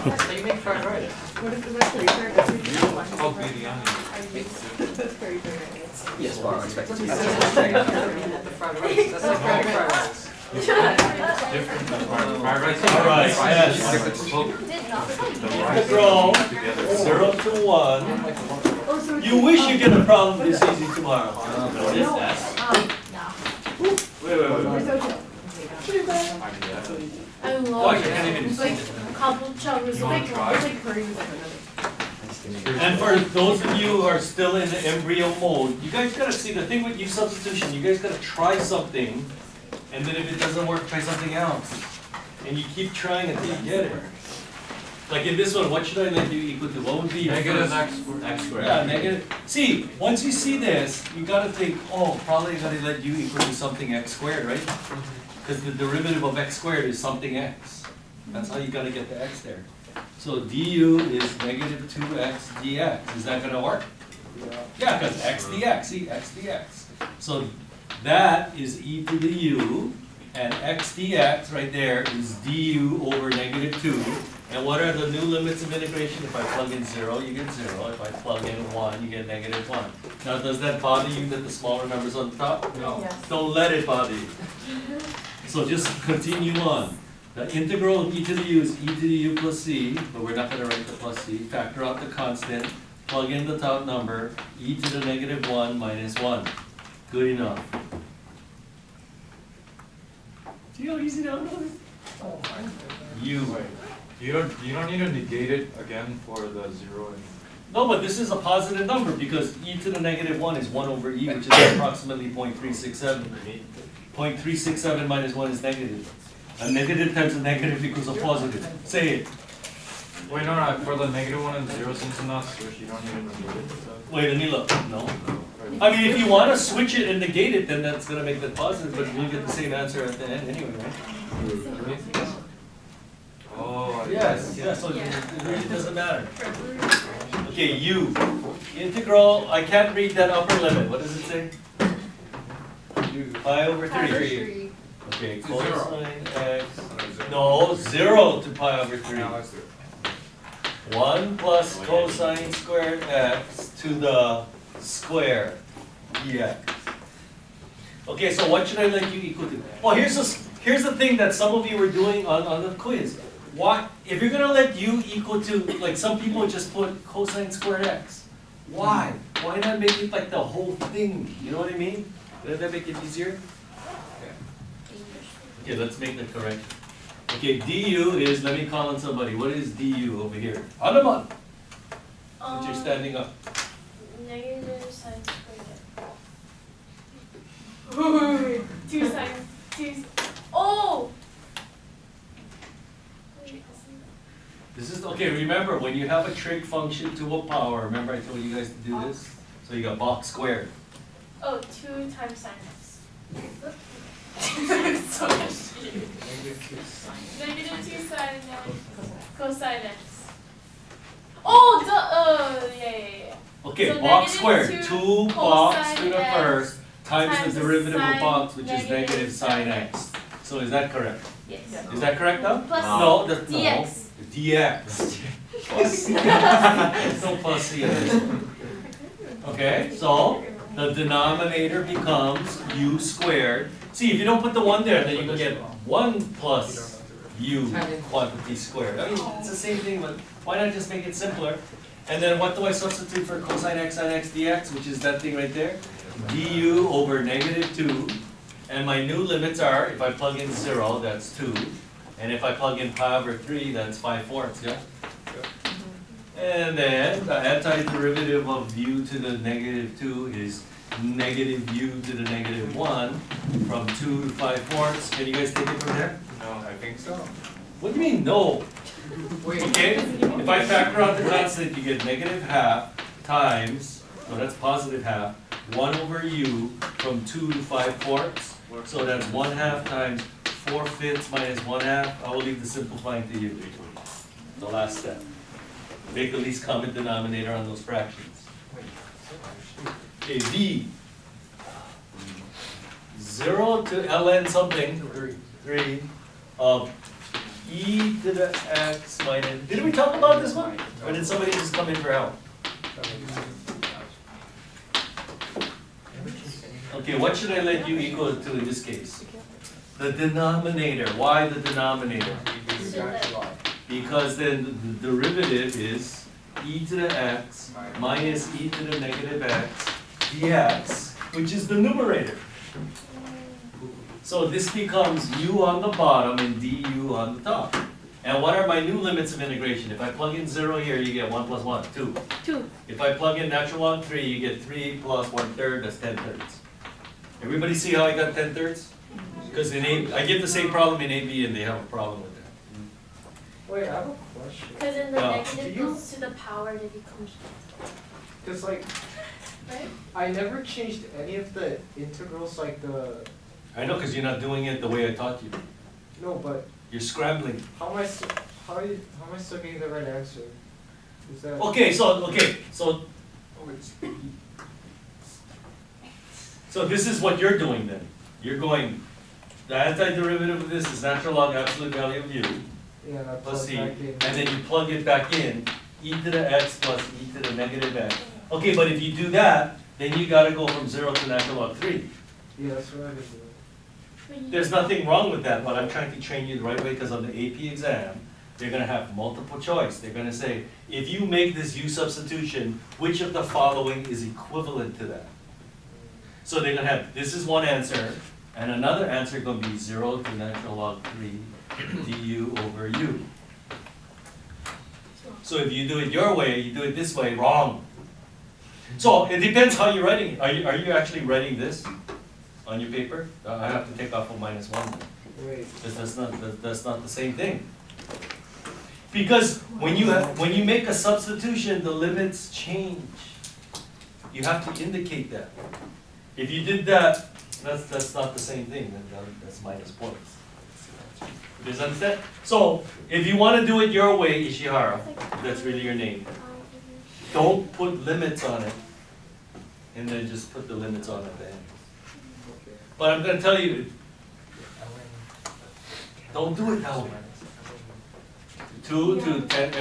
So you make fried rice. What if the rest of the Oh, biryani. That's very good. Yes, well, I expect it to be. The fried rice. That's like fried rice. Different than fried rice. All right, yes. Integral 0 to 1. You wish you get a problem this easy tomorrow. Wait. I love Oh, you can't even it. see Like it. kabocha was You like wanna try? curry with And for those of you who are still in the embryo mode, you guys gotta see the thing with U substitution, you guys gotta try something, and then if it doesn't work, try something else. And you keep trying until you get it. Like in this one, what should I let U equal to? What would be your Negative first? x squared. Yeah, negative. See, once you see this, you gotta think, oh, probably gotta let U equal to something x squared, right? Because the derivative of x squared is something x. That's how you gotta get the x there. So du is negative 2x dx. Is that gonna work? Yeah, because x dx, see, x dx. So that is e to the u, and x dx right there is du over negative 2. And what are the new limits of integration? If I plug in 0, you get 0. If I plug in 1, you get negative 1. Now, does that bother you that the smaller number's on the top? No. Don't let it bother you. So just continue on. The integral of e to the u is e to the u plus c, but we're not going to write the plus c. Factor out the constant, plug in the top number, e to the negative 1 minus 1. Good enough. Do you know how easy that was? U. You don't need to negate it again for the 0 and. No, but this is a positive number because e to the negative 1 is 1 over e, which is approximately 0.367. 0.367 minus 1 is negative. A negative times a negative equals a positive. Say it. Wait, no, for the negative 1 and 0, since it's not switched, you don't need to negate it. Wait, let me look. No. I mean, if you want to switch it and negate it, then that's going to make that positive, but you'll get the same answer at the end anyway, right? Oh, Yes, so it really doesn't matter. Okay, u. Integral, I can't read that upper limit. What does it say? Pi over 3. Okay, cosine x. No, 0 to pi over 3. 1 plus cosine squared x to the square dx. Okay, so what should I let you equal to? Well, here's the thing that some of you were doing on the quiz. Why, if you're gonna let u equal to, like some people just put cosine squared x. Why? Why not make it like the whole thing? You know what I mean? Doesn't that make it easier? Okay, let's make that correct. Okay, du is, let me call on somebody. What is du over here? Anaman! But you're standing up. negative sine squared. 2 sine. Oh! This is, okay, remember, when you have a trig function to a power, remember I told you guys to do this? So you got box squared. Oh, 2 times sine x. So negative 2 sine cosine x. Oh, yeah. Okay, So box negative squared, 2 2 box to the cosine first times times the the derivative of sine box, which is negative negative sine sine x. So is that correct? Yes. Is that correct now? Plus No, that's no. dx. dx. Plus. There's no plus c in this one. Okay, so the denominator becomes u squared. See, if you don't put the 1 there, then you can get 1 plus u quantity squared. I mean, it's the same thing, but why not just make it simpler? And then what do I substitute for cosine x sine x dx, which is that thing right there? Du over negative 2. And my new limits are, if I plug in 0, that's 2. And if I plug in pi over 3, that's 5/4, yeah? And then the antiderivative of u to the negative 2 is negative u to the negative 1 from 2 to 5/4. Can you guys take it from there? No, I think so. What do you mean, no? Okay, if I factor out the constant, you get negative half times, so that's positive half, 1 over u from 2 to 5/4. So that's 1/2 times 4/5 minus 1/2. I will leave the simplifying to you. The last step. Make the least common denominator on those fractions. Okay, v. 0 to ln something, 3, of e to the x minus, did we talk about this one? Or did somebody just come in for help? Okay, what should I let you equal to in this case? The denominator. Why the denominator? Because then the derivative is e to the x minus e to the negative x dx, which is the numerator. So this becomes u on the bottom and du on the top. And what are my new limits of integration? If I plug in 0 here, you get 1 plus 1, 2. 2. If I plug in natural log 3, you get 3 plus 1/3, that's 10/3. Everybody see how I got 10/3? Because in I get the same problem in AB and they have a problem with that. Wait, I have a question. Because then the Yeah. negative Do you- goes to the power that becomes, Cause like, right? I never changed any of the integrals, like the, I know, because you're not doing it the way I taught you. no, but You're scrambling. how am I, how am I still getting the right answer? Is that? Okay, so this is what you're doing then. You're going, the antiderivative of this is natural log absolute value of u Yeah, and I plus plugged c, back in. and then you plug it back in, e to the x plus e to the negative x. Okay, but if you do that, then you gotta go from 0 to natural log 3. Yeah, that's what I've been doing. But you- There's nothing wrong with that, but I'm trying to train you the right way, because on the AP exam, they're gonna have multiple choice. They're gonna say, if you make this u substitution, which of the following is equivalent to that? So they're gonna have, this is one answer, and another answer gonna be 0 to natural log 3 du over u. So if you do it your way, you do it this way, wrong. So it depends how you're writing it. Are you actually writing this on your paper? I have to take off a -1 then. Wait, Because that's not the same thing. Because when you make a substitution, the limits change. You have to indicate that. If you did that, that's not the same thing, that's minus points. You guys understand? So, if you wanna do it your way, Ishihara, that's really your name, don't put limits on it, and then just put the limits on at the end. okay. But I'm gonna tell you, don't do it that way. 2 to 10,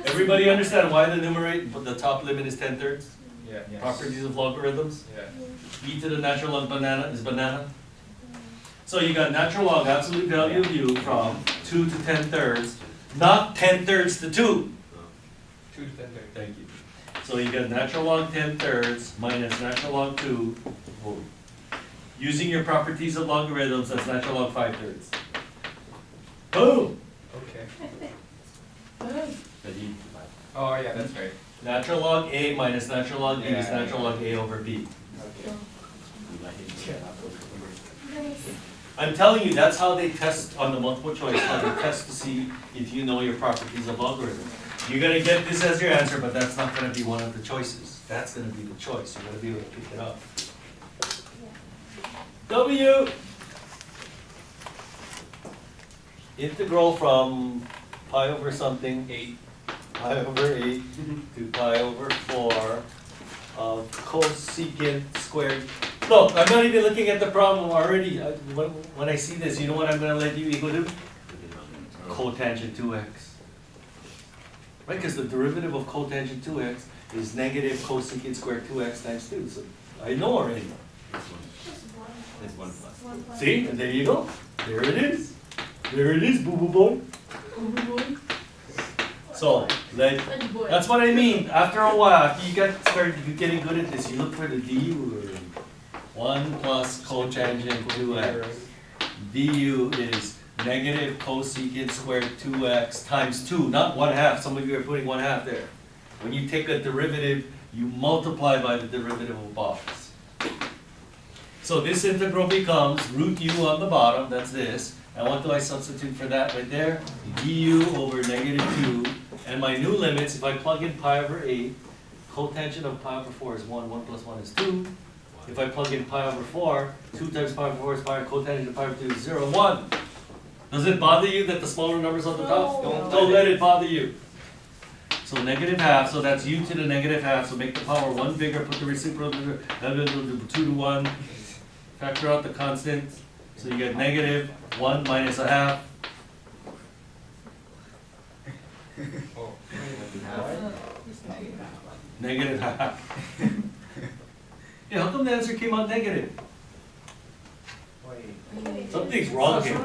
everybody understand why the numerator, the top limit is 10/3? Yeah. Properties of logarithms? Yeah. E to the natural log banana is banana. So you got natural log absolute value of u from 2 to 10/3, not 10/3 to 2. 2 to 10 30. Thank you. So you got natural log 10/3 minus natural log 2. Oh. Using your properties of logarithms, that's natural log 5/3. Boom! Okay. That you- Oh, yeah, that's right. Natural log A minus natural log B is Yeah. natural log A over B. Okay. I'm telling you, that's how they test on the multiple choice, how they test to see if you know your properties of logarithm. You're gonna get this as your answer, but that's not gonna be one of the choices. That's gonna be the choice, you're gonna be able to pick it up. W! Integral from pi over something, 8. pi over 8 to pi over 4 of cosecant squared. Look, I'm not even looking at the problem already. When I see this, you know what I'm gonna let you equal to? Cotangent 2x. Right, because the derivative of cotangent 2x is negative cosecant squared 2x times 2. So I know already. It's 1 plus. See, and there you go. There it is. There it is, boo boo boy. So, that's what I mean. After a while, after you get started getting good at this, you look for the du. 1 plus cotangent 2x. Du is negative cosecant squared 2x times 2, not 1/2. Some of you are putting 1/2 there. When you take a derivative, you multiply by the derivative of box. So this integral becomes root u on the bottom, that's this. And what do I substitute for that right there? Du over -2. And my new limits, if I plug in pi over 8, cotangent of pi over 4 is 1, 1 plus 1 is 2. If I plug in pi over 4, 2 times pi over 4 is pi, cotangent of pi over 2 is 0, 1. Does it bother you that the smaller number's on the top? No. Don't let it bother you. So -1/2, so that's u to the -1/2, so make the power 1 bigger, put the reciprocal, 2 to 1, factor out the constant, so you get -1 minus 1/2. Oh, Negative half. Yeah, how come the answer came out negative? wait. Something's wrong here.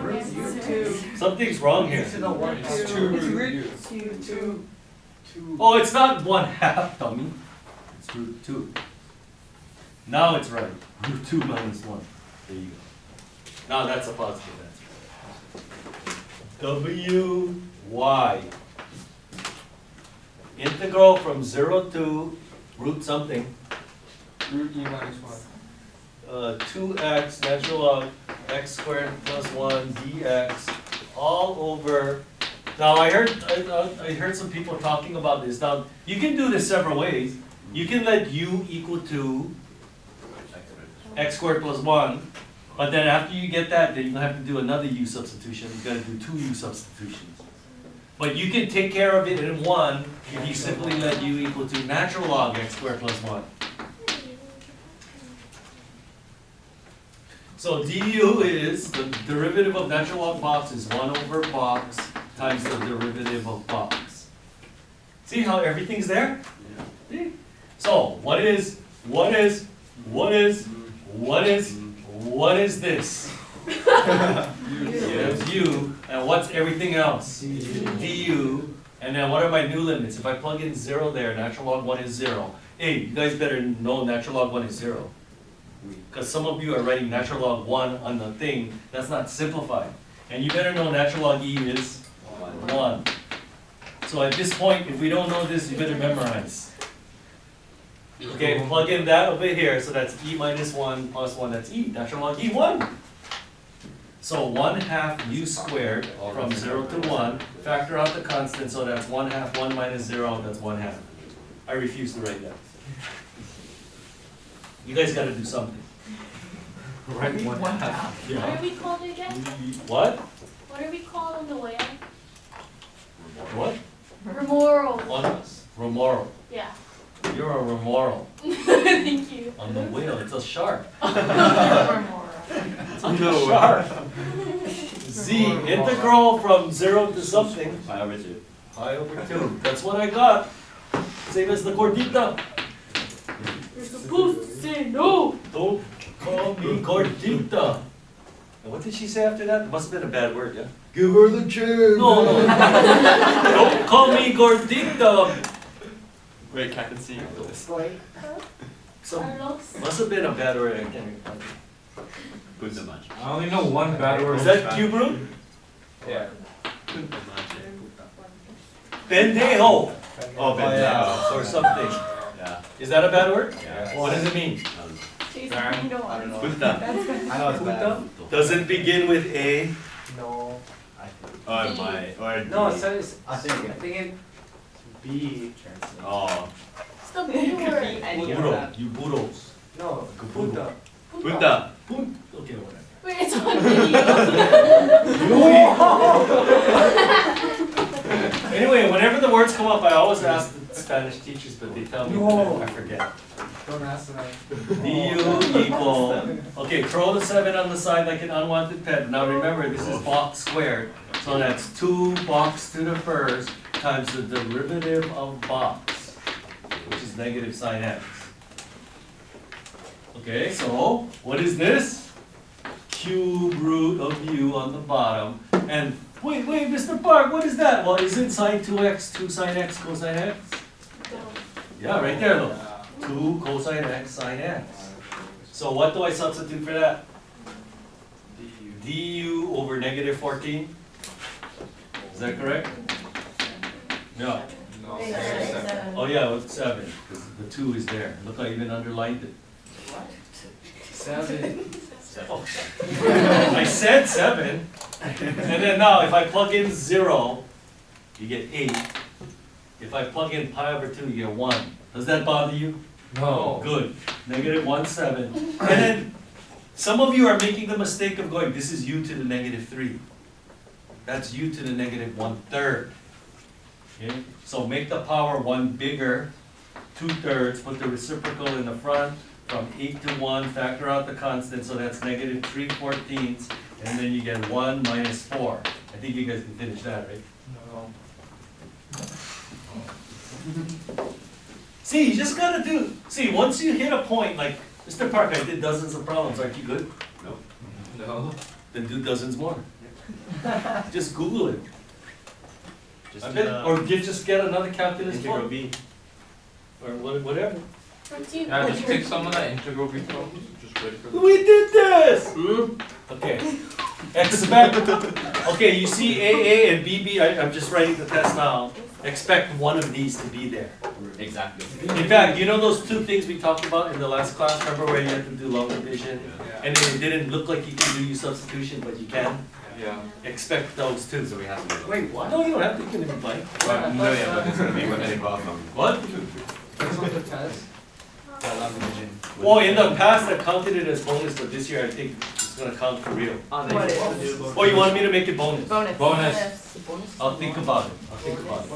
Something's wrong here. To the one. It's Two root root two. Oh, it's not 1/2, dummy. It's root 2. Now it's right. Root 2 minus 1. There you go. Now that's a positive answer. W-Y. Integral from 0 to root something. Root e minus 1. 2x natural log x squared plus 1 dx all over. Now I heard some people talking about this. Now you can do this several ways. You can let u equal to x squared plus 1, but then after you get that, then you're gonna have to do another u substitution. You gotta do 2 u substitutions. But you can take care of it in one if you simply let u equal to natural log x squared plus 1. So du is, the derivative of natural log box is 1 over box times the derivative of box. See how everything's there? See? So what is this? There's u, and what's everything else? Du, and then what are my new limits? If I plug in 0 there, natural log 1 is 0. Hey, you guys better know natural log 1 is 0. Because some of you are writing natural log 1 on the thing, that's not simplified. And you better know natural log e is 1. So at this point, if we don't know this, you better memorize. Okay, plug in that over here, so that's e minus 1 plus 1, that's e, natural log e 1. So 1/2 u squared from 0 to 1, factor out the constant, so that's 1/2, 1 minus 0, that's 1/2. I refuse to write that. You guys gotta do something. Right, 1/2. What are we called again? What? What are we called on the whale? What? Remoral. Remoral. Yeah. You're a remoral. Thank you. On the whale, it's a shark. Remora. It's a shark. Z, integral from 0 to something. Pi over 2. Pi over 2. That's what I got. Same as the gordita. You're supposed to say no. Don't call me gordita. And what did she say after that? It must have been a bad word, yeah? Give her the chance. No. Don't call me gordita. Wait, I can see this. Some, Carlos. must have been a bad word. I can't remember. Punta much. I only know one bad word. Is that cube root? Yeah. Punta much. Pendejo. Oh, yeah. Or something. Yeah. Is that a bad word? Yeah. What does it mean? Chase Darn. you don't I don't know. Punta. I know it's bad. Does it begin with A? No. Or my. Or No, D. so it's, I think it B translates. Oh. It's the B word. Any of Buro. that. You buros. No, Kabuto. Punta. Punta. Okay, whatever. Wait, it's on video. Anyway, whenever the words come up, I always ask the Spanish teachers, but they tell me No. I forget. Don't ask that. Du equal, okay, throw the 7 on the side like an unwanted pet. Now remember, this is box squared. So that's 2 box to the first times the derivative of box, which is negative sine x. Okay, so what is this? Cube root of u on the bottom. And wait, Mr. Park, what is that? Well, isn't sine 2x 2 sine x cosine x? Yeah, right there though. 2 cosine x sine x. So what do I substitute for that? Du over negative 14? Is that correct? No. No. Oh yeah, with 7, because the 2 is there. Look, I even underlined it. 7. Oh. I said 7. And then now, if I plug in 0, you get 8. If I plug in pi over 2, you get 1. Does that bother you? No. Good. Negative 1, 7. And then, some of you are making the mistake of going, this is u to the negative 3. That's u to the negative 1/3. Okay? So make the power 1 bigger, 2/3, put the reciprocal in the front, from 8 to 1, factor out the constant, so that's negative 3/14, and then you get 1 minus 4. I think you guys can finish that, right? No. See, you just gotta do, see, once you hit a point, like, Mr. Park, I did dozens of problems, aren't you good? No. Then do dozens more. Just Google it. Just I do bet, the or just get another calculus integral book, B. or whatever. Yeah, just take some of that integral B problems, just ready for We did this! Okay. Expect, okay, you see AA and BB, I'm just writing the test now. Expect one of these to be there. Exactly. In fact, you know those two things we talked about in the last class, remember where you had to do long division? And then it didn't look like you could do your substitution, but you can? Yeah. Expect those two. So we have to do it. Wait, what? No, you don't have to, you can even blank. Well, no, yeah, but it's gonna be what they call from. What? That's not the test. Well, in the past, I counted it as bonus, but this year I think it's gonna count for real. What is? Oh, you want me to make it bonus? Bonus. Bonus. I'll think about it, I'll think about it.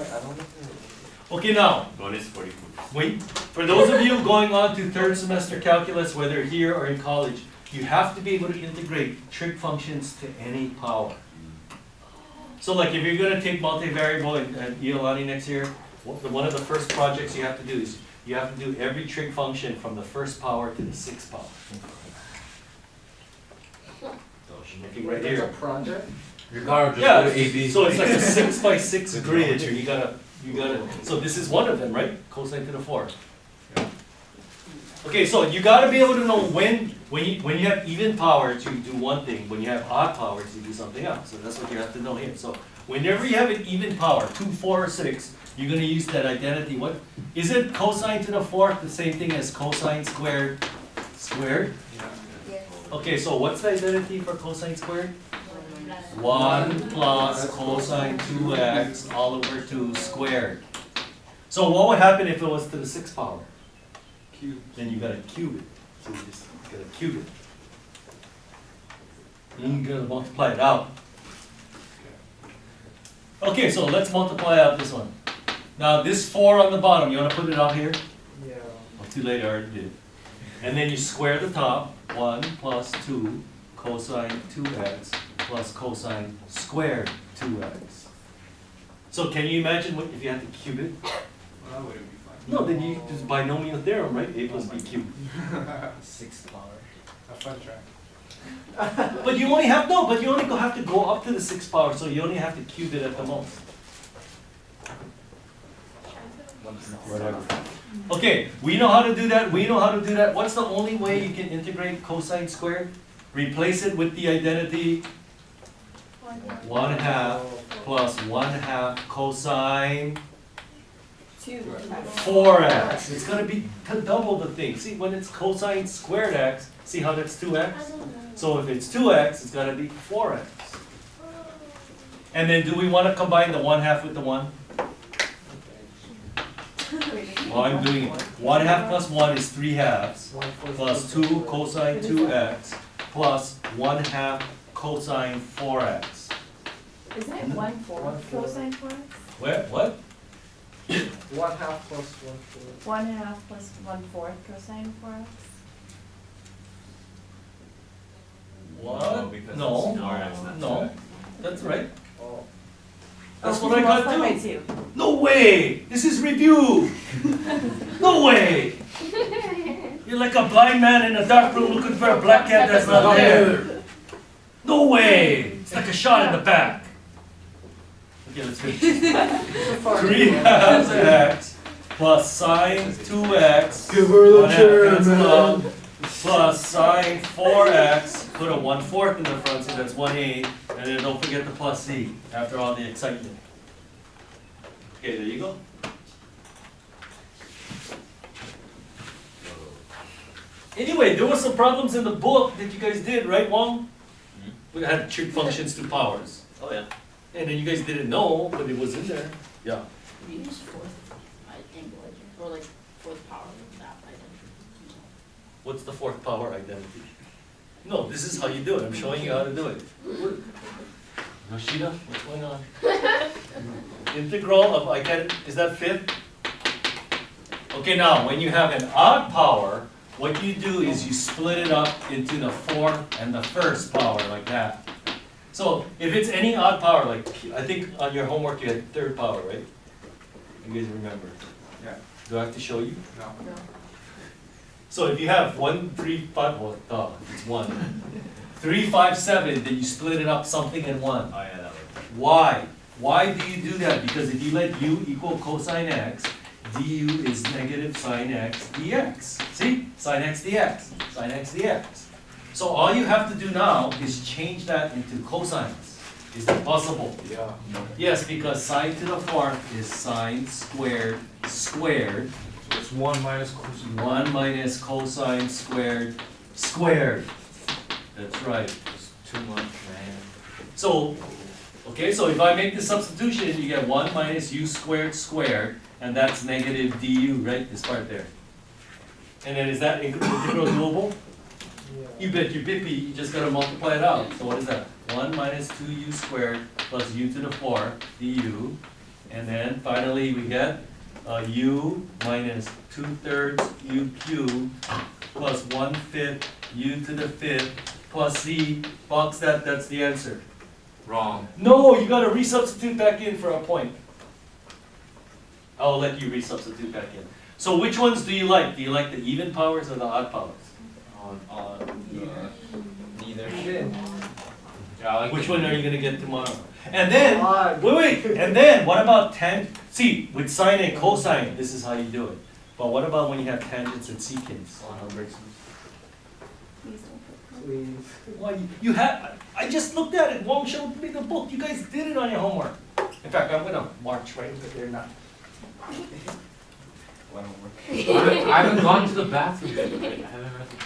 Okay, now, Bonus 40 points. wait, for those of you going on to third semester calculus, whether here or in college, you have to be able to integrate trig functions to any power. So like if you're gonna take multivariable and Iolani next year, one of the first projects you have to do is, you have to do every trig function from the first power to the sixth power. Looking right That's a here. project? Your car just Yeah, go to AB. so it's like a 6x6 grid, or you gotta, so this is one of them, right? Cosine to the fourth. Okay, so you gotta be able to know when you have even powers, you do one thing, when you have odd powers, you do something else, so that's what you have to know here. So whenever you have an even power, 2, 4, or 6, you're gonna use that identity. What, is it cosine to the fourth the same thing as cosine squared? Squared? Okay, so what's the identity for cosine squared? 1 plus cosine 2x all over 2 squared. So what would happen if it was to the sixth power? Cube. Then you gotta cube it. So you just gotta cube it. And you gotta multiply it out. Okay, so let's multiply out this one. Now this 4 on the bottom, you wanna put it out here? Yeah. Oh, too late, I already did. And then you square the top, 1 plus 2 cosine 2x plus cosine squared 2x. So can you imagine what if you had to cube it? Well, that wouldn't be fun. No, then you use binomial theorem, right? A plus b cubed. Sixth power. A fun track. But you only have, no, but you only have to go up to the sixth power, so you only have to cube it at the most. Whatever. Okay, we know how to do that, we know how to do that. What's the only way you can integrate cosine squared? Replace it with the identity 1/2 plus 1/2 cosine 4x. It's gonna be double the thing. See, when it's cosine squared x, see how that's 2x? So if it's 2x, it's gotta be 4x. And then do we wanna combine the 1/2 with the 1? Well, I'm doing it. 1/2 plus 1 is 3/2 plus 2 cosine 2x plus 1/2 cosine 4x. Isn't it 1/4 cosine 4x? What? What? 1/2 plus 1/4. 1/2 plus 1/4 cosine 4x? What? Because No, it's 4x, not no, 2x. that's right. Oh. That's Oh, what I got multiply by too. 2. No way! This is review! No way! You're like a blind man in a dark room looking for a black cat that's not there. No way! It's like a shot in the back. Okay, let's finish. 3/2 x plus sine 2x. Give her the 1/2 chair, that's man. love, plus sine 4x. Put a 1/4 in the front, so that's 1/8. And then don't forget the plus c after all the excitement. Okay, there you go. Anyway, there were some problems in the book that you guys did, right, Wong? We had trig functions to powers. Oh, yeah. And then you guys didn't know, but it was in there. Yeah. We use fourth, I think, or like fourth power of that, I think. What's the fourth power identity? No, this is how you do it. I'm showing you how to do it. Yoshida, what's going on? Integral of, I get, is that fifth? Okay, now, when you have an odd power, what you do is you split it up into the fourth and the first power, like that. So, if it's any odd power, like, I think on your homework you had third power, right? You guys remember? Yeah. Do I have to show you? No. No. So if you have 1, 3, 5, well, duh, it's 1. 3, 5, 7, then you split it up something in 1. Oh, yeah, that way. Why? Why do you do that? Because if you let u equal cosine x, du is negative sine x dx. See? Sine x dx. Sine x dx. So all you have to do now is change that into cosines. Is that possible? Yeah. Yes, because sine to the fourth is sine squared squared. So it's 1 minus cosine. 1 minus cosine squared squared. That's right. It's too much, man. So, okay, so if I make the substitution, you get 1 minus u squared squared, and that's negative du, right, this part there. And then is that integral doable? You bet your bippy, you just gotta multiply it out. So what is that? 1 minus 2u squared plus u to the 4 du. And then finally we get u minus 2/3 u cubed plus 1/5 u to the 5th plus c. Box that, that's the answer. Wrong. No, you gotta resubstitute back in for a point. I'll let you resubstitute back in. So which ones do you like? Do you like the even powers or the odd powers? Neither. Yeah, I like Which the- one are you gonna get tomorrow? And then, Odd. wait, and then what about see, with sine and cosine, this is how you do it. But what about when you have tangents and secants? Please don't put Please. Well, you have, I just looked at it, Wong showed me the book, you guys did it on your homework. In fact, I'm gonna march right over there now. I haven't gone to the bathroom yet. I haven't read the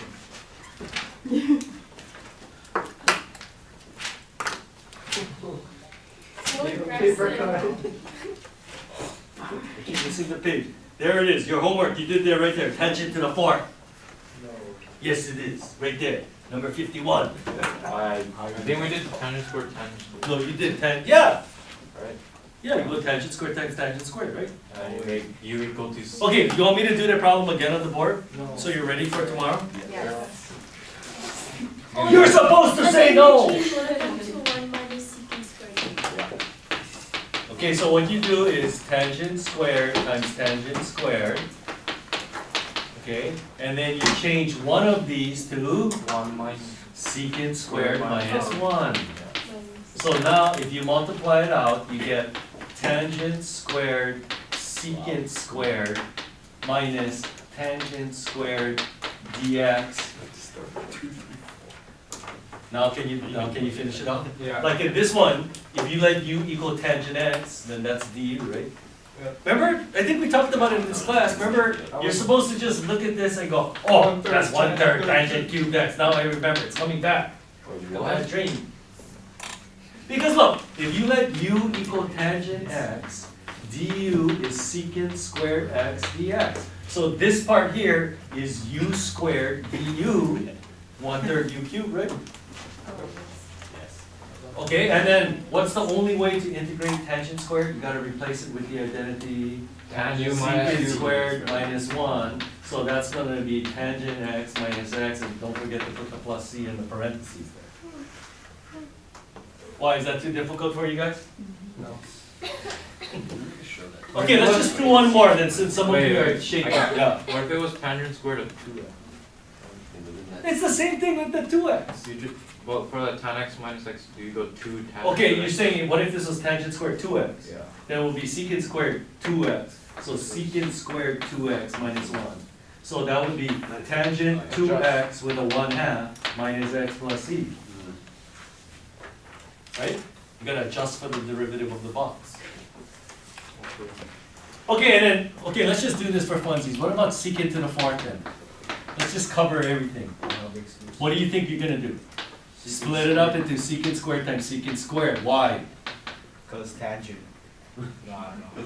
book. So Paper aggressive. cut. Keep missing the page. There it is, your homework, you did there right there, tangent to the fourth. No. Yes, it is, right there, number 51. I think we did the tangent square tangent square. No, you did yeah. Right? Yeah, you go tangent squared times tangent squared, right? You make u equal to. Okay, you want me to do that problem again on the board? No. So you're ready for tomorrow? Yes. You're supposed to say no! And then you put it into 1 minus secant squared. Okay, so what you do is tangent squared times tangent squared. Okay, and then you change one of these to 1 minus. secant squared minus Oh. 1. Minus- So now, if you multiply it out, you get tangent squared secant squared minus tangent squared dx. Now can you finish it off? Yeah. Like in this one, if you let u equal tangent x, then that's du, right? Yeah. Remember, I think we talked about it in this class, remember, you're supposed to just look at this and go, oh, that's 1/3 tangent cubed x, now I remember, it's coming back. I had a dream. Because look, if you let u equal tangent x, du is secant squared x dx. So this part here is u squared du, 1/3 u cubed, right? Okay, and then what's the only way to integrate tangent squared? You gotta replace it with the identity Tan u minus secant u. squared minus 1. So that's gonna be tangent x minus x, and don't forget to put the plus c in the parentheses there. Why, is that too difficult for you guys? No. Okay, let's just do one more then, since some of you are Wait, shaking. I got- Yeah. What if it was tangent squared of 2x? It's the same thing with the 2x. You just, well, for the tan x minus x, do you go 2 tan? Okay, squared you're x? saying, what if this was tangent squared 2x? Yeah. Then it will be secant squared 2x. So secant squared 2x minus 1. So that would be tangent 2x with a 1/2 minus x plus c. Right? You gotta adjust for the derivative of the box. Okay, and then, okay, let's just do this for funsies. What about secant to the 4th then? Let's just cover everything. What do you think you're gonna do? Split it up into secant squared times secant squared. Why? Because tangent. No.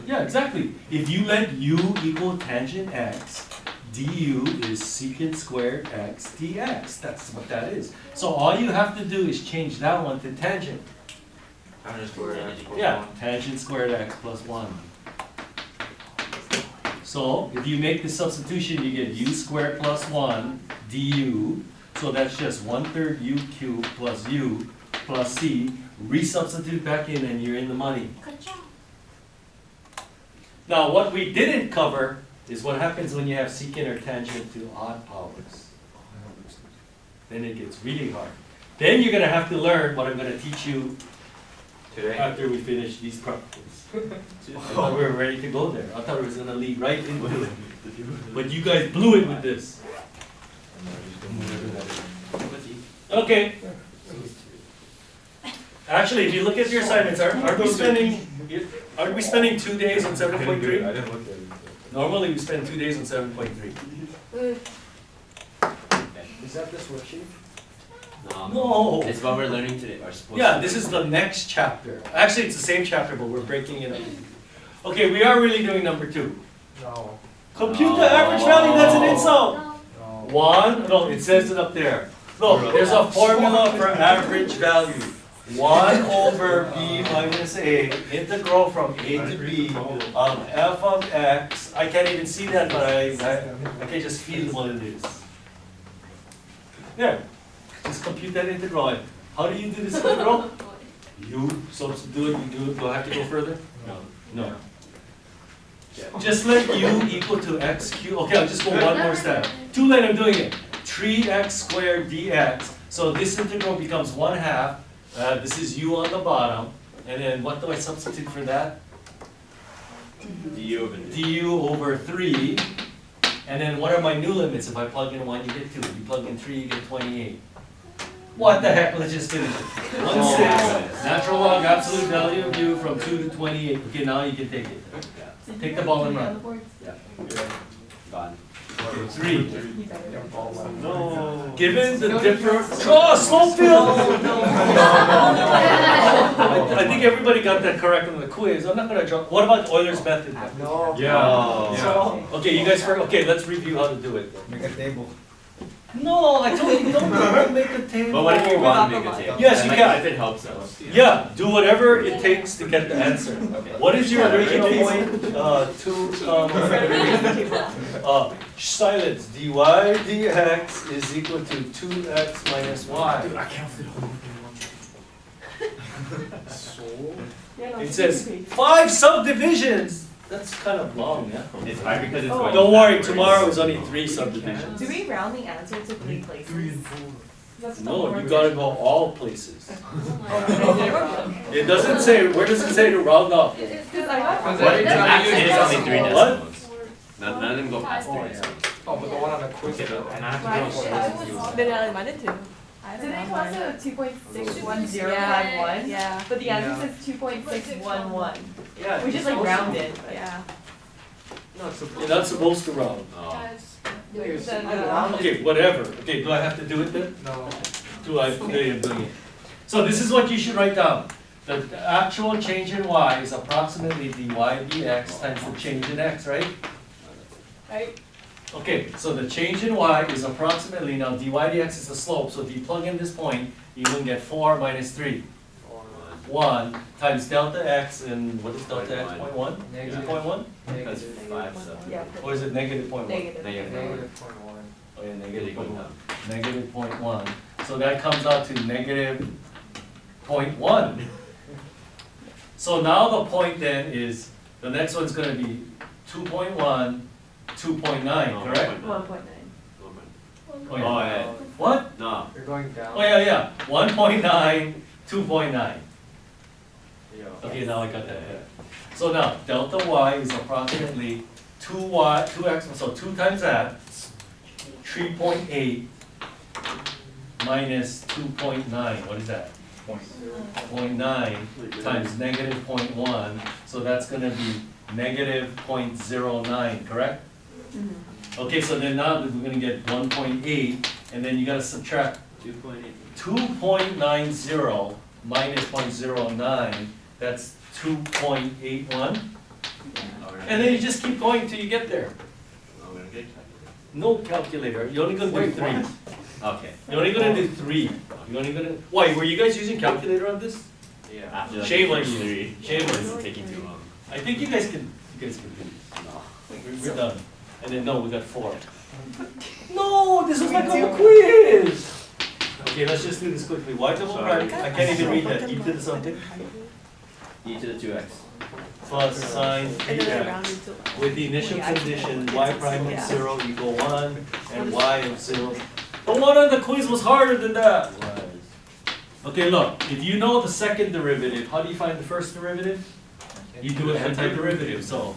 Yeah, exactly. If you let u equal tangent x, du is secant squared x dx. That's what that is. So all you have to do is change that one to tangent. Tangent squared x plus Yeah, 1. tangent squared x plus 1. So if you make the substitution, you get u squared plus 1 du. So that's just 1/3 u cubed plus u plus c. Resubstitute back in and you're in the money. Good job. Now, what we didn't cover is what happens when you have secant or tangent to odd powers. Then it gets really hard. Then you're gonna have to learn what I'm gonna teach you Today. after we finish these problems. I thought we were ready to go there. I thought it was gonna lead right into it. But you guys blew it with this. Okay. Actually, if you look at your assignments, aren't we spending 2 days on 7.3? I didn't look at it. Normally we spend 2 days on 7.3. Is that this worksheet? No. It's what we're learning today, or supposed Yeah, to. this is the next chapter. Actually, it's the same chapter, but we're breaking it up. Okay, we are really doing number 2. No. Compute the average value, that's an insult. No. 1, no, it says it up there. Look, there's a formula for average value. 1 over b minus a, integral from a to b of f of x. I can't even see that, but I can just feel what it is. There, just compute that integral. How do you do this integral? You substitute it, you do it, do I have to go further? No. Just let u equal to x cubed. Okay, I'll just go one more step. Too late, I'm doing it. 3x squared dx. So this integral becomes 1/2. This is u on the bottom. And then what do I substitute for that? du over 3. And then what are my new limits? If I plug in 1, you get 2. You plug in 3, you get 28. What the heck? Let's just finish it. 1/6. Natural log absolute value of u from 2 to 28. Okay, now you can take it. Take the ball and run. Gone. 3. No. Given the different. Oh, slow field! I think everybody got that correct on the quiz. I'm not gonna draw. What about Euler's method? No. Yeah. Okay, you guys. Okay, let's review how to do it. Make a table. No, I told you don't make a table. But what if you want to make a table? Yes, you Like, can. If it helps us. Yeah, do whatever it takes to get the answer. Okay. What is your original point? Silence. dy dx is equal to 2x minus y. I can't fit So? It says 5 subdivisions. That's kind of long, yeah. It's hard because it's Oh. going. Don't worry, backwards. tomorrow is only 3 subdivisions. Do we round the answer to 3 places? That's not No, what you we're gotta doing. go all places. Oh, It doesn't say, where does it say to round off? Because I got Because What? every The time max you use is only 3 decimal. What? decimals. None of them go past 3 decimals. Oh, but the one on the quiz, and I have Why to should do I it. was- Then I wanted to. Did they cost a 2.61051? Yeah. But the answer Yeah. says 2.611, Yeah. which is like rounded. But Yeah. No, it's You're not supposed to round. Oh. Then, Okay, whatever. Okay, do I have to do it then? No. Do I, okay, I'm doing it. So this is what you should write down. The actual change in y is approximately dy dx times the change in x, right? Right? Okay, so the change in y is approximately, now dy dx is the slope, so if you plug in this point, you can get 4 minus 3. 1 times delta x, and what is delta x? 0.1? Negative. 0.1? Because 5 sub. Yeah. Or is it negative 0.1? Negative. Negative. Negative 0.1. Oh yeah, Really negative going 0.1. down. Negative 0.1. So that comes out to negative 0.1. So now the point then is, the next one's gonna be 2.1, 2.9, No, correct? 1.9. Oh, Oh, yeah. yeah. What? No. You're going down. Oh, yeah, 1.9, 2.9. Yeah. Okay, now I got that. So now, delta y is approximately 2x, so 2 times that, 3.8 minus 2.9, what is that? 0.9 times negative 0.1, so that's gonna be negative 0.09, correct? Okay, so then now we're gonna get 1.8, and then you gotta subtract 2.8. 2.90 minus 0.09, that's 2.81. And then you just keep going till you get there. Oh, we're gonna get No calculator, you're only gonna do Wait, 3. what? Okay. You're only gonna do 3. You're only gonna, why, were you guys using calculator on this? Yeah. After like Shame the on first you. 3. Shame on This you. is taking too long. I think you guys can do it. No. We're done. And then, no, we got 4. No, this was like a quiz! Okay, let's just do this quickly. Y double prime, I can't even read that, e to the something. E to the 2x. plus sine And then they 3x rounded to like. with the initial Yeah, condition yeah. y prime of Yeah. 0 equal 1 and y of 0. The one on the quiz was harder than that. Okay, look, if you know the second derivative, how do you find the first derivative? You do an antiderivative, so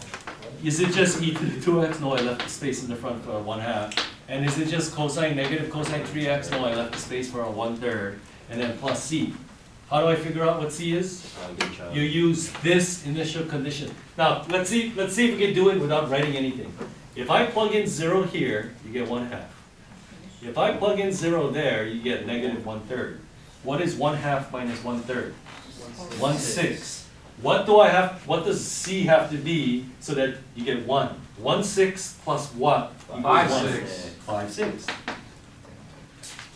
is it just e to the 2x? No, I left the space in the front for a 1/2. And is it just cosine, negative cosine 3x? No, I left the space for a 1/3. And then plus c. How do I figure out what c is? You use this initial condition. Now, let's see if we can do it without writing anything. If I plug in 0 here, you get 1/2. If I plug in 0 there, you get negative 1/3. What is 1/2 minus 1/3? 1/6. What does c have to be so that you get 1? 1/6 plus what? equals 5/6. 5/6.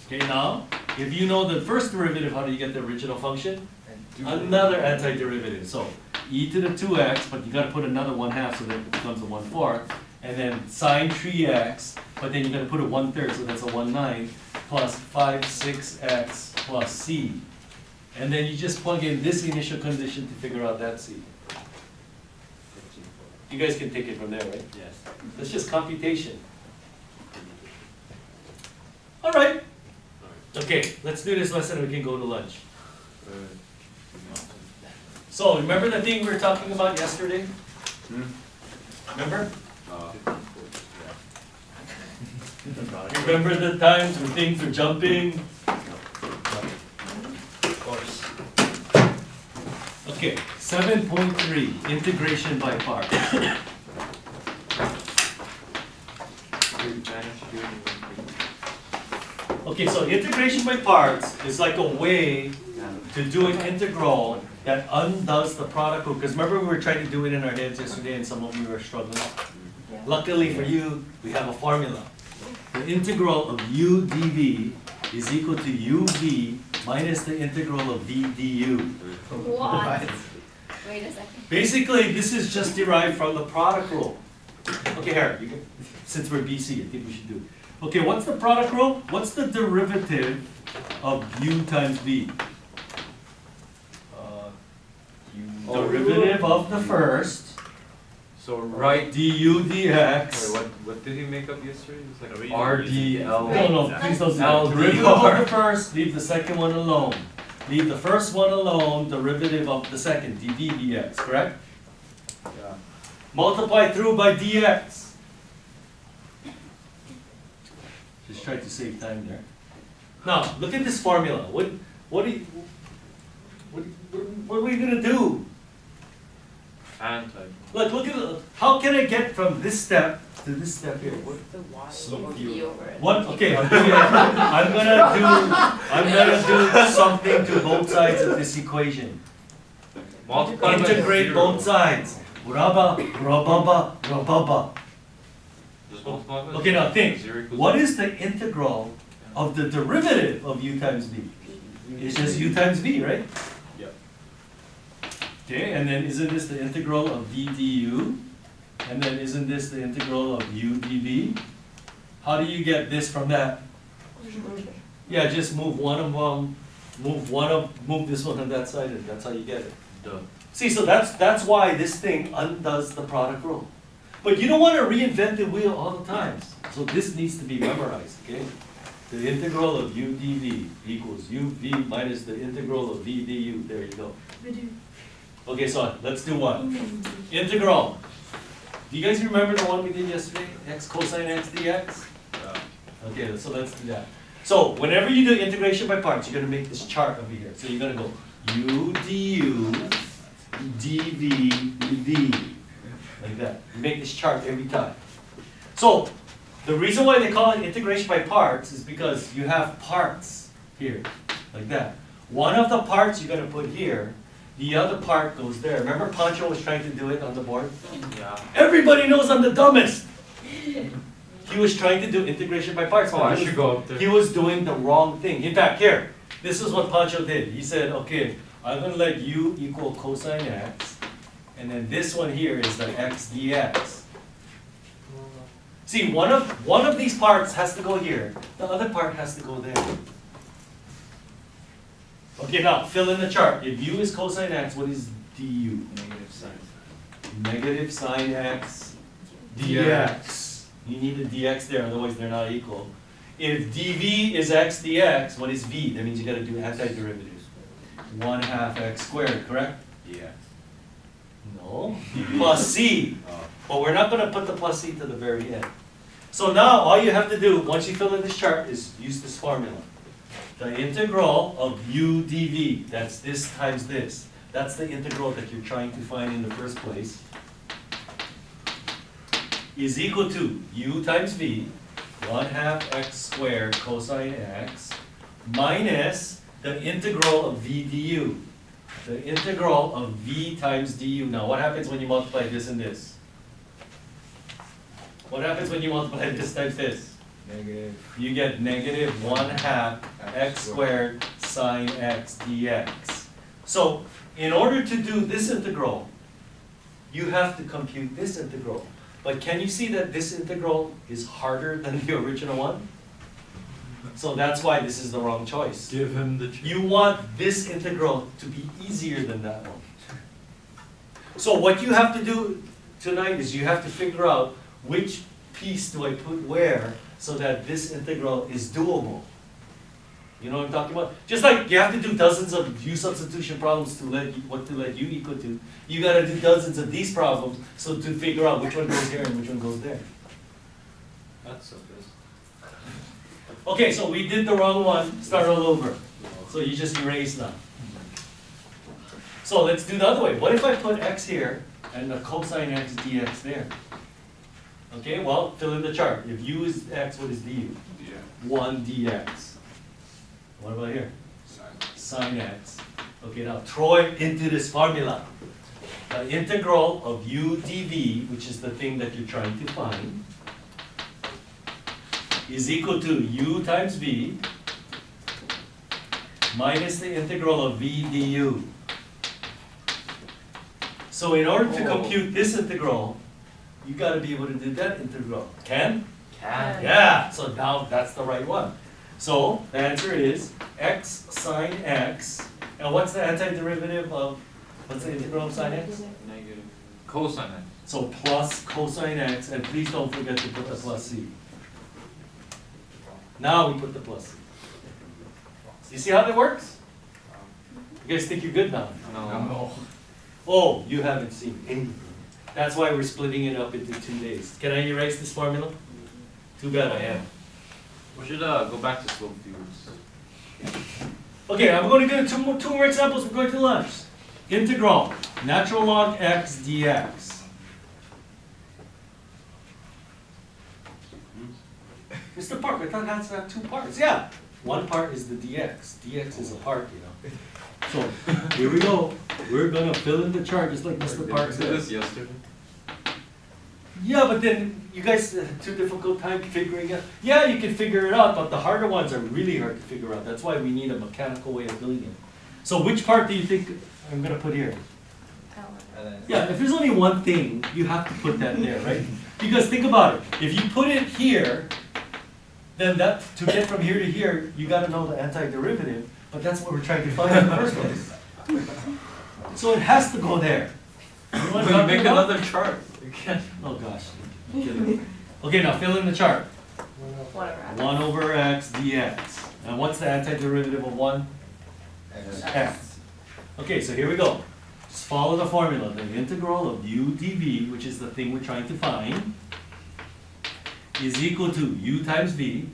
Okay, now, if you know the first derivative, how do you get the original function? Another antiderivative. So e to the 2x, but you gotta put another 1/2 so that it becomes a 1/4. And then sine 3x, but then you gotta put a 1/3, so that's a 1/9, plus 5/6x plus c. And then you just plug in this initial condition to figure out that c. You guys can take it from there, right? Yes. That's just computation. All right. Okay, let's do this lesson and we can go to lunch. So, remember the thing we were talking about yesterday? Remember? Remember the times when things were jumping? Of course. Okay, 7.3, integration by parts. Okay, so integration by parts is like a way to do an integral that undoes the product rule. Because remember we were trying to do it in our heads yesterday and some of you were struggling? Luckily for you, we have a formula. The integral of u dv is equal to uv minus the integral of v du. What? Wait a second. Basically, this is just derived from the product rule. Okay, here, since we're BC, I think we should do it. Okay, what's the product rule? What's the derivative of u times v? Derivative of the first, So right, du dx. what did he make up yesterday? It was like RDL. No, please don't do that. LDR. Derivative of the first, leave the second one alone. Leave the first one alone, derivative of the second, dv dx, correct? Yeah. Multiply through by dx. Just try to save time there. Now, look at this formula. What are we gonna do? anti. Look at it. How can I get from this step to this step here? The Y Slow will view. be over it. What? Okay, I'm gonna do something to both sides of this equation. Multiply by Integrate 0. both sides. Rababa, rababa, rababa. Just multiply by Okay, now think. 0 equals What is the integral of the derivative of u times v? It's just u times v, right? Yep. Okay, and then isn't this the integral of v du? And then isn't this the integral of u dv? How do you get this from that? Yeah, just move one of them, move this one on that side, and that's how you get it. Duh. See, so that's why this thing undoes the product rule. But you don't want to reinvent the wheel all the time. So this needs to be memorized, okay? The integral of u dv equals uv minus the integral of v du. There you go. Okay, so let's do one. Integral. Do you guys remember the one we did yesterday? X cosine x dx? Okay, so let's do that. So whenever you do integration by parts, you're going to make this chart over here. So you're going to go u du dv dv. Like that. You make this chart every time. So the reason why they call it integration by parts is because you have parts here, like that. One of the parts you're going to put here, the other part goes there. Remember Pancho was trying to do it on the board? Yeah. Everybody knows I'm the dumbest! He was trying to do integration by parts. Oh, but I he should was- go up there. He was doing the wrong thing. In fact, here, this is what Pancho did. He said, okay, I'm going to let u equal cosine x, and then this one here is the x dx. See, one of these parts has to go here. The other part has to go there. Okay, now fill in the chart. If u is cosine x, what is du? Negative sine. negative sine x dx. You need a dx there, otherwise they're not equal. If dv is x dx, what is v? That means you gotta do antiderivatives. 1/2 x squared, correct? Yeah. No, plus c. Oh. But we're not gonna put the plus c to the very end. So now, all you have to do, once you fill in this chart, is use this formula. The integral of u dv, that's this times this. That's the integral that you're trying to find in the first place, is equal to u times v, 1/2 x squared cosine x, minus the integral of v du. The integral of v times du. Now, what happens when you multiply this and this? What happens when you multiply this times this? Negative. You get negative 1/2 x squared sine x dx. So, in order to do this integral, you have to compute this integral. But can you see that this integral is harder than the original one? So that's why this is the wrong choice. Give him the. You want this integral to be easier than that one. So what you have to do tonight is you have to figure out which piece do I put where so that this integral is doable. You know what I'm talking about? Just like you have to do dozens of u substitution problems to let u equal to, you gotta do dozens of these problems so to figure out which one goes here and which one goes there. That's so good. Okay, so we did the wrong one, start all over. So you just erase now. So let's do the other way. What if I put x here and the cosine x dx there? Okay, well, fill in the chart. If u is x, what is du? Yeah. 1 dx. What about here? Sine x. Okay, now throw it into this formula. The integral of u dv, which is the thing that you're trying to find, is equal to u times v minus the integral of v du. So in order to compute this integral, you got to be able to do that integral. Can? Can. Yeah, so now that's the right one. So the answer is x sine x. And what's the antiderivative of, what's the integral of sine x? Negative. Cosine it. So plus cosine x, and please don't forget to put the plus c. Now we put the plus c. You see how that works? You guys think you're good now? No. Oh, you haven't seen anything. That's why we're splitting it up into 2 days. Can I erase this formula? Too bad I am. We should go back to slope views. Okay, I'm going to do two more examples. We're going to lunch. Integral, natural log x dx. Mr. Park, I thought it has to have 2 parts. Yeah, one part is the dx. dx is a part, you know. So here we go. We're going to fill in the chart just like Mr. Park Did said. this yesterday? Yeah, but then you guys have too difficult time figuring it. Yeah, you can figure it out, but the harder ones are really hard to figure out. That's why we need a mechanical way of doing it. So which part do you think I'm going to put here? Yeah, if there's only one thing, you have to put that there, right? Because think about it. If you put it here, then that to get from here to here, you got to know the antiderivative, but that's what we're trying to find in the first place. So it has to go there. You know what I'm But talking make about? another chart. You can't. Oh gosh. Okay, now fill in the chart. Whatever. 1 over x dx. And what's the antiderivative of 1? X. Okay, so here we go. Just follow the formula. The integral of u dv, which is the thing we're trying to find, is equal to u times v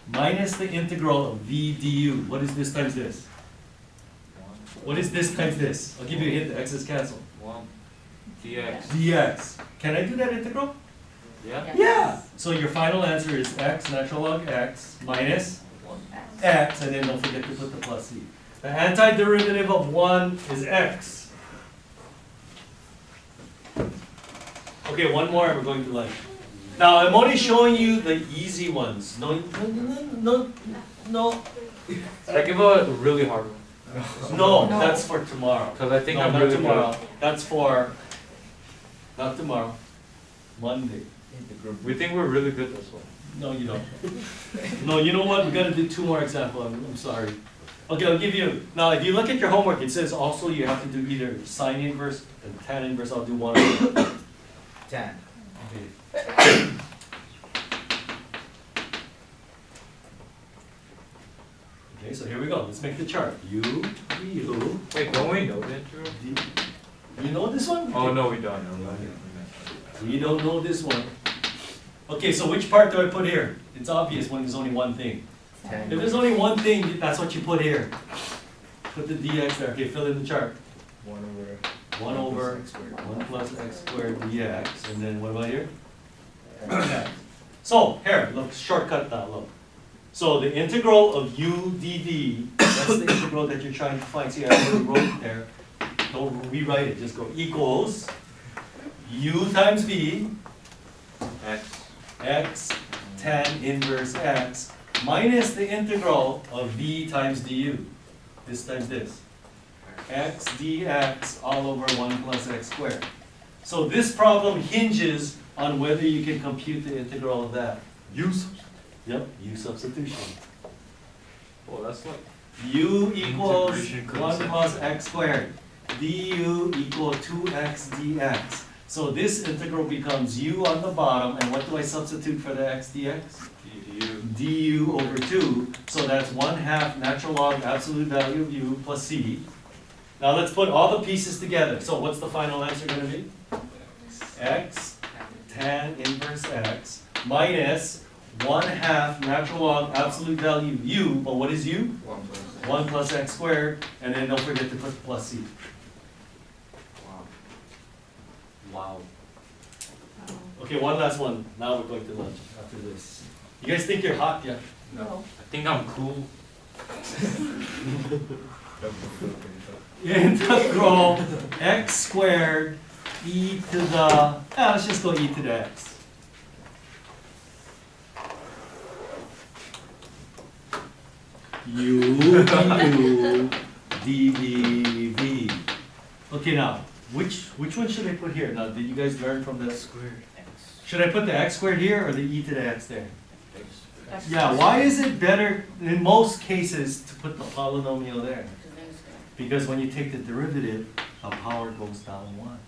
minus the integral of v du. What is this times this? What is this times this? I'll give you a hint. The x's cancel. 1 dx. Dx. Can I do that integral? Yeah? Yeah. So your final answer is x natural log x minus x, and then don't forget to put the plus c. The antiderivative of 1 is x. Okay, one more and we're going to lunch. Now I'm only showing you the easy ones. No. I give a really hard one. No, that's for tomorrow. Because I think No, I'm not really tomorrow. good. That's for, not tomorrow, Monday. We think we're really good as well. No, you don't. No, you know what? We gotta do 2 more examples. I'm sorry. Okay, I'll give you, now if you look at your homework, it says also you have to do either sine inverse and tan inverse. I'll do one of them. 10. Okay. Okay, so here we go. Let's make the chart. U, U, Wait, don't we know that, Drew? D. You know this one? Oh, no, we don't know. We don't know this one. Okay, so which part do I put here? It's obvious when there's only one thing. 10. If there's only one thing, that's what you put here. Put the dx there. Okay, fill in the chart. 1 over 1 over x squared. 1 plus x squared dx. And then what about here? So, here, look, shortcut now, look. So the integral of u dv, that's the integral that you're trying to find. See, I already wrote it there. Don't rewrite it, just go equals u times v, x tan inverse x, minus the integral of v times du. This times this. X dx all over 1 plus x squared. So this problem hinges on whether you can compute the integral of that. Yep, u substitution. Well, that's like. U equals Integration 1 concept. plus x squared. Du equal 2x dx. So this integral becomes u on the bottom, and what do I substitute for the x dx? Du over 2, so that's 1/2 natural log absolute value of u plus c. Now let's put all the pieces together. So what's the final answer going to be? X tan inverse x minus 1/2 natural log absolute value of u, but what is u? 1 plus x squared, and then don't forget to put plus c. Wow. Okay, one last one. Now we're going to lunch after this. You guys think you're hot yet? No. I think I'm cool. Integral x squared e to the, let's just go e to the x. U dv v. Okay, now which one should I put here? Now, did you guys learn from the Squared. Should I put the x squared here or the e to the x there? X. Yeah, why is it better in most cases to put the polynomial there? Because then it's gonna. Because when you take the derivative, the power goes down 1.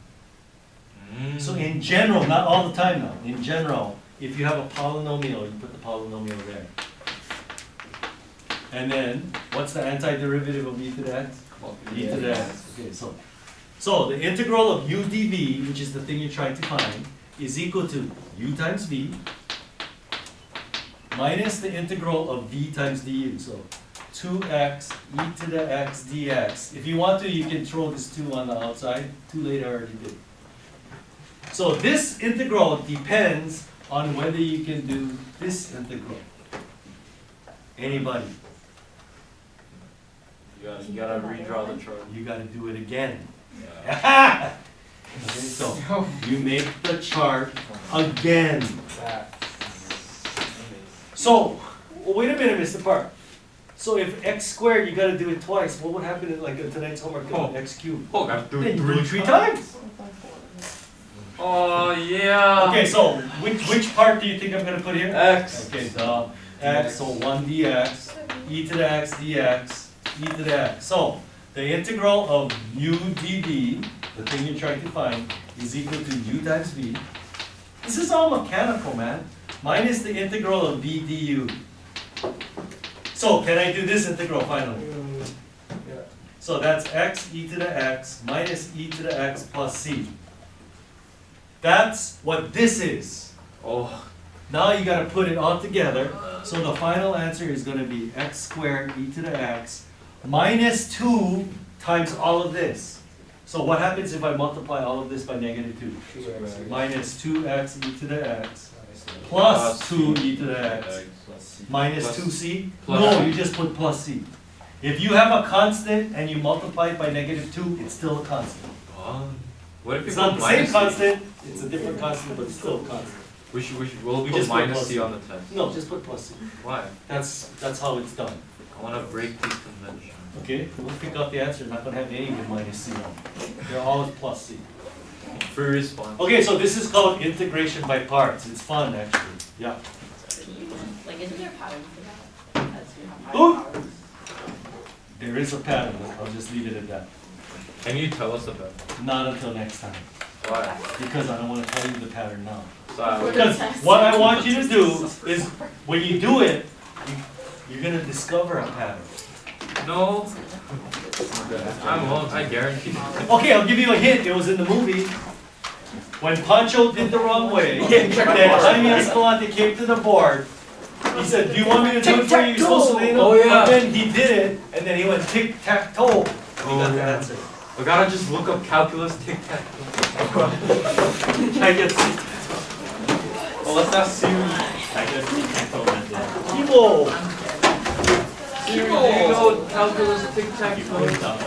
Mm. So in general, not all the time now, in general, if you have a polynomial, you put the polynomial there. And then, what's the antiderivative of e to the x? E to the x. Okay, so the integral of u dv, which is the thing you're trying to find, is equal to u times v minus the integral of v times du. So 2x e to the x dx. If you want to, you can throw this 2 on the outside. Too late, I already did. So this integral depends on whether you can do this integral. Anybody? You gotta redraw the chart. You gotta do it again. Yeah. Okay, so you make the chart again. So, wait a minute, Mr. Park. So if x squared, you gotta do it twice. What would happen in like tonight's homework? Oh. X cubed. Oh, I have to Then do you do it 3 times. Oh, yeah. Okay, so which part do you think I'm gonna put here? X. Okay, so x, so 1 dx, e to the x dx, e to the x. So the integral of u dv, the thing you're trying to find, is equal to u times v. This is all mechanical, man. Minus the integral of v du. So can I do this integral finally? So that's x e to the x minus e to the x plus c. That's what this is. Oh. Now you gotta put it all together. So the final answer is gonna be x squared e to the x minus 2 times all of this. So what happens if I multiply all of this by negative 2? Minus 2x e to the x plus 2 e to the x minus Plus- 2c? plus- No, you just put plus c. If you have a constant and you multiply it by negative 2, it's still a constant. What if you It's put not the same minus C? constant, it's a different constant, but it's still a constant. We'll We put just put minus plus C C. on the test. No, just put plus c. Why? That's how it's done. I wanna break these conventions. Okay, we'll pick out the answer, not gonna have any with minus c on. They're always plus c. Free response. Okay, so this is called integration by parts. It's fun, actually. Yeah. Like, isn't there a pattern for that? That's you have high Ooh. powers. There is a pattern, I'll just leave it at that. Can you tell us about it? Not until next time, Why? because I don't wanna tell you the pattern now. So, Because what I want you to do is, when you do it, you're gonna discover a pattern. no, I won't, I guarantee. Okay, I'll give you a hint, it was in the movie. When Pancho did the wrong way, then Jaime Escalante came to the board. He said, do you want me to do it for you? You're supposed to lay Oh, yeah. And then he did it, and then he went tic-tac-toe. He Oh, got the yeah. answer. I gotta just look up calculus tic-tac. I get well, let's ask Siri. I guess tic-tac-toe method. Kibo! Siri, do you know calculus tic-tac-toe? You put it up.